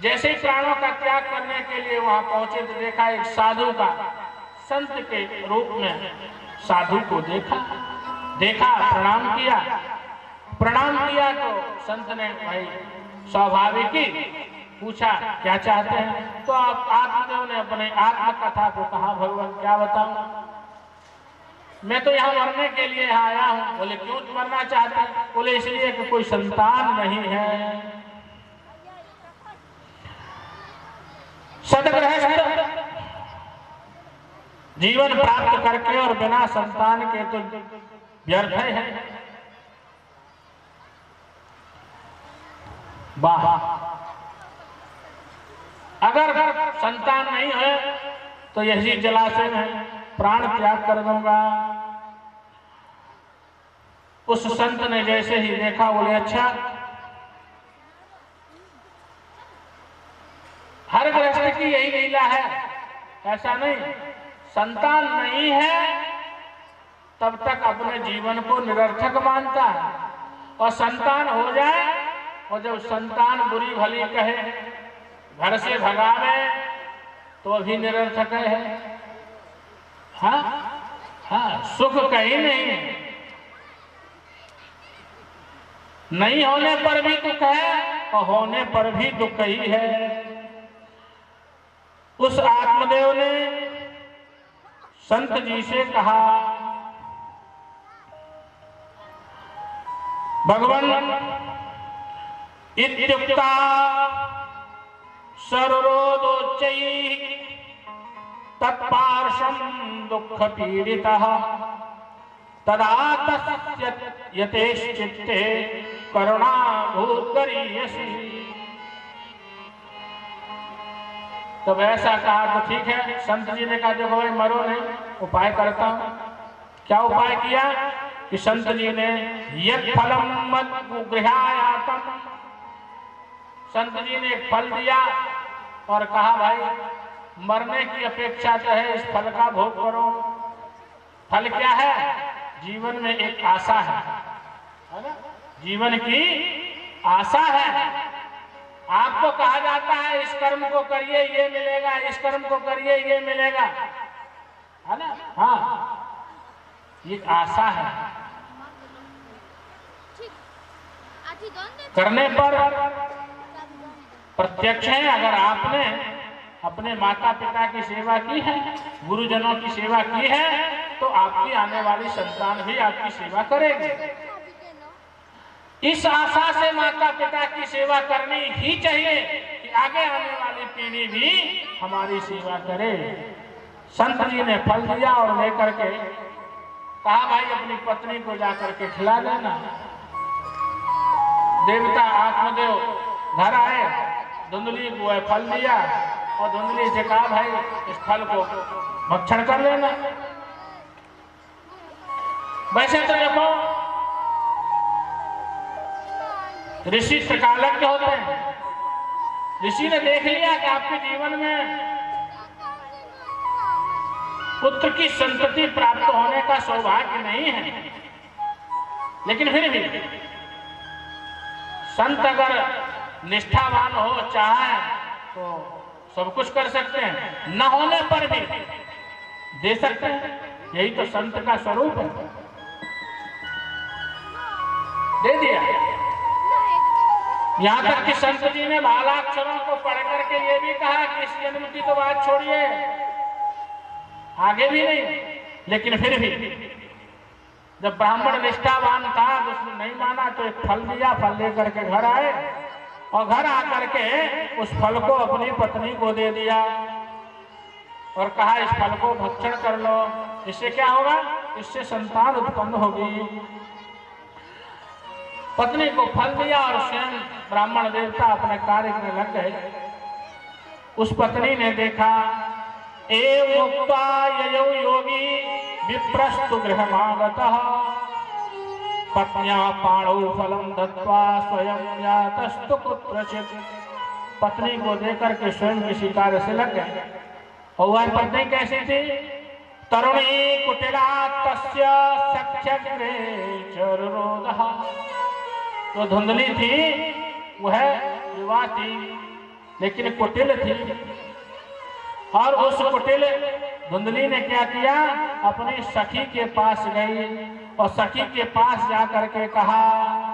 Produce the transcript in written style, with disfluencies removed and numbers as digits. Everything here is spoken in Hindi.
जैसे ही प्राणों का त्याग करने के लिए वहां पहुंचे तो देखा एक साधु का, संत के रूप में साधु को देखा प्रणाम किया तो संत ने भाई स्वाभाविक ही पूछा क्या चाहते हैं। तो आप आत्मदेव ने अपने आत्मकथा को कहा, भगवान क्या बताऊं, मैं तो यहाँ मरने के लिए यहाँ आया हूँ। बोले क्यों मरना चाहते हैं? बोले इसलिए कि कोई संतान नहीं है। सदगृहस्थ जीवन प्राप्त करके और बिना संतान के तो व्यर्थ है। वाह, अगर संतान नहीं है तो यही जलाशय में प्राण त्याग कर दूंगा। उस संत ने जैसे ही देखा बोले अच्छा, हर गृहस्थ की यही लीला है, ऐसा नहीं, संतान नहीं है तब तक अपने जीवन को निरर्थक मानता है, और संतान हो जाए और जब संतान बुरी भली कहे, घर से भगावे तो भी निरर्थक है। हाँ, सुख कहीं नहीं होने पर भी दुख है और होने पर भी दुख ही है। उस आत्मदेव ने संत जी से कहा, भगवान इत्युक्ता सर्वरोदोच्चैः तत्पार्श्वं दुःख पीडितः तदा तस्य यथेश्चित्ते करुणा भूतगरीयसी। तब ऐसा कहा तो ठीक है। संत जी ने कहा देखो भाई मरो नहीं, उपाय करता हूं। क्या उपाय किया कि संत जी ने यत् फलम मद्गृहायातम, संत जी ने एक फल दिया और कहा भाई मरने की अपेक्षा तो है, इस फल का भोग करो। फल क्या है? जीवन में एक आशा है ना? जीवन की आशा है। आपको कहा जाता है इस कर्म को करिए ये मिलेगा, इस कर्म को करिए ये मिलेगा, है ना? हाँ, ये आशा है। करने पर प्रत्यक्ष है। अगर आपने अपने माता पिता की सेवा की है, गुरुजनों की सेवा की है, तो आपकी आने वाली संतान भी आपकी सेवा करेगी। इस आशा से माता पिता की सेवा करनी ही चाहिए कि आगे आने वाली पीढ़ी भी हमारी सेवा करे। संत जी ने फल दिया और लेकर के कहा भाई अपनी पत्नी को जाकर के खिला देना। देवता आत्मदेव घर आए, धुंधली को फल दिया और धुंधली से कहा भाई इस फल को भक्षण कर लेना। वैसे तो देखो ऋषि त्रिकालज्ञ होते हैं। ऋषि ने देख लिया कि आपके जीवन में पुत्र की संतति प्राप्त होने का सौभाग्य नहीं है, लेकिन फिर भी संत अगर निष्ठावान हो, चाहे तो सब कुछ कर सकते हैं, न होने पर भी दे सकते हैं। यही तो संत का स्वरूप है। दे दिया। यहां तक कि संत जी ने बालाक्षरों को पढ़ करके ये भी कहा कि इस जन्म की तो बात छोड़िए, आगे भी नहीं, लेकिन फिर भी जब ब्राह्मण निष्ठावान था तो उसने नहीं माना, तो एक फल दिया। फल लेकर के घर आए और घर आकर के उस फल को अपनी पत्नी को दे दिया और कहा इस फल को भक्षण कर लो। इससे क्या होगा? इससे संतान उत्पन्न होगी। पत्नी को फल दिया और स्वयं ब्राह्मण देवता अपने कार्य में लग गए। उस पत्नी ने देखा, एवं उक्त्वा ययौ योगी विप्रस्तु गृहमागतः पत्न्या पाणौ फलं दत्त्वा स्वयं यातस्तु कुत्रचित्। पत्नी को देकर के स्वयं किसी कार्य से लग गए। और वह पत्नी कैसी थी? तरुणी कुटिला तस्य सख्यग्रे चरुरोदः। तो धुंधली थी, वह युवा थी, लेकिन कुटिल थी। और उस कुटिल धुंधली ने क्या किया, अपनी सखी के पास गई और सखी के पास जाकर के कहा